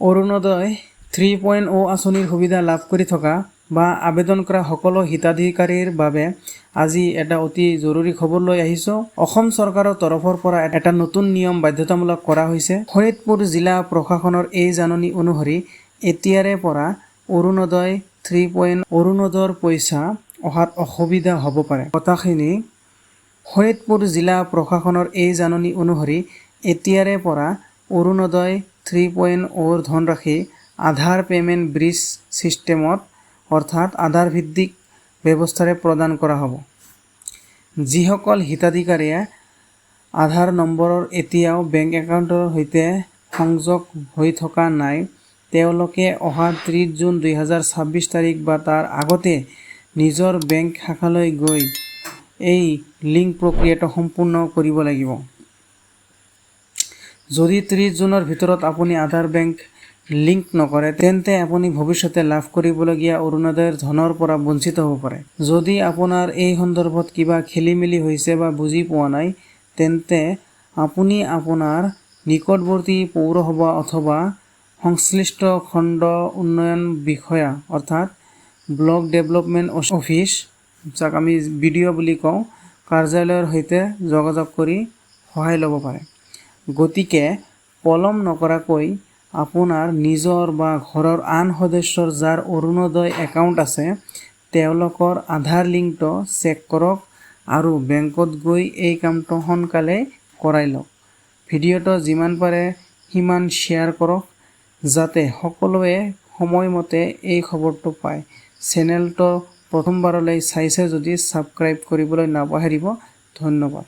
অৰুণোদয় 3.0 আঁচনিৰ সুবিধা লাভ কৰি থকা বা আবেদন কৰা সকলো হিতাধিকাৰীৰ বাবে আজি এটা অতি জৰুৰী খবৰ লৈ আহিছোঁ। অসম চৰকাৰৰ তৰফৰ পৰা এটা নতুন নিয়ম বাধ্যতামূলক কৰা হৈছে। শোণিতপুৰ জিলা প্ৰশাসনৰ এই জাননী অনুসৰি এতিয়াৰে পৰা অৰুণোদয় 3.0 অৰুণোদয়ৰ পইচা অহাত অসুবিধা হ'ব পাৰে। কথাখিনি শোণিতপুৰ জিলা প্ৰশাসনৰ এই জাননী অনুসৰি এতিয়াৰে পৰা অৰুণোদয় 3.0 ধনৰাশি আধাৰ পেমেণ্ট ব্ৰিজ ছিষ্টেমত অৰ্থাৎ আধাৰ ভিত্তিক ব্যৱস্থাৰে প্ৰদান কৰা হ'ব। যিসকল হিতাধিকাৰীয়ে আধাৰ নম্বৰৰ এতিয়াও বেংক একাউণ্টৰ সৈতে সংযোগ হৈ থকা নাই, তেওঁলোকে অহা 30 জুন 2026 তাৰিখ বা তাৰ আগতে নিজৰ বেংক শাখালৈ গৈ এই লিংক প্ৰক্ৰিয়াটো সম্পূৰ্ণ কৰিব লাগিব। যদি 30 জুনৰ ভিতৰত আপুনি আধাৰ বেংক লিংক নকৰে, তেন্তে আপুনি ভৱিষ্যতে লাভ কৰিবলগীয়া অৰুণোদয়ৰ ধনৰ পৰা বঞ্চিত হ'ব পাৰে। যদি আপোনাৰ এই সন্দৰ্ভত কিবা খেলিমেলি হৈছে বা বুজি পোৱা নাই, তেন্তে আপুনি আপোনাৰ নিকটৱৰ্তী পৌৰসভা অথবা সংশ্লিষ্ট খণ্ড উন্নয়ন বিষয়া অৰ্থাৎ ব্লক ডেভেলপমেণ্ট অফিচ, যাক আমি BDO বুলি কওঁ, কাৰ্যালয়ৰ সৈতে যোগাযোগ কৰি সহায় ল'ব পাৰে। গতিকে পলম নকৰাকৈ আপোনাৰ নিজৰ বা ঘৰৰ আন সদস্যৰ যাৰ অৰুণোদয় একাউণ্ট আছে, তেওঁলোকৰ আধাৰ লিংকটো চেক কৰক আৰু বেংকত গৈ এই কামটো সোনকালে কৰাই লওক। ভিডিঅ'টো যিমান পাৰে সিমান শ্বেয়াৰ কৰক যাতে সকলোৱে সময়মতে এই খবৰটো পায়। চেনেলটো প্ৰথমবাৰলৈ চাইছে যদি ছাবস্ক্ৰাইব কৰিবলৈ নাপাহৰিব। ধন্যবাদ।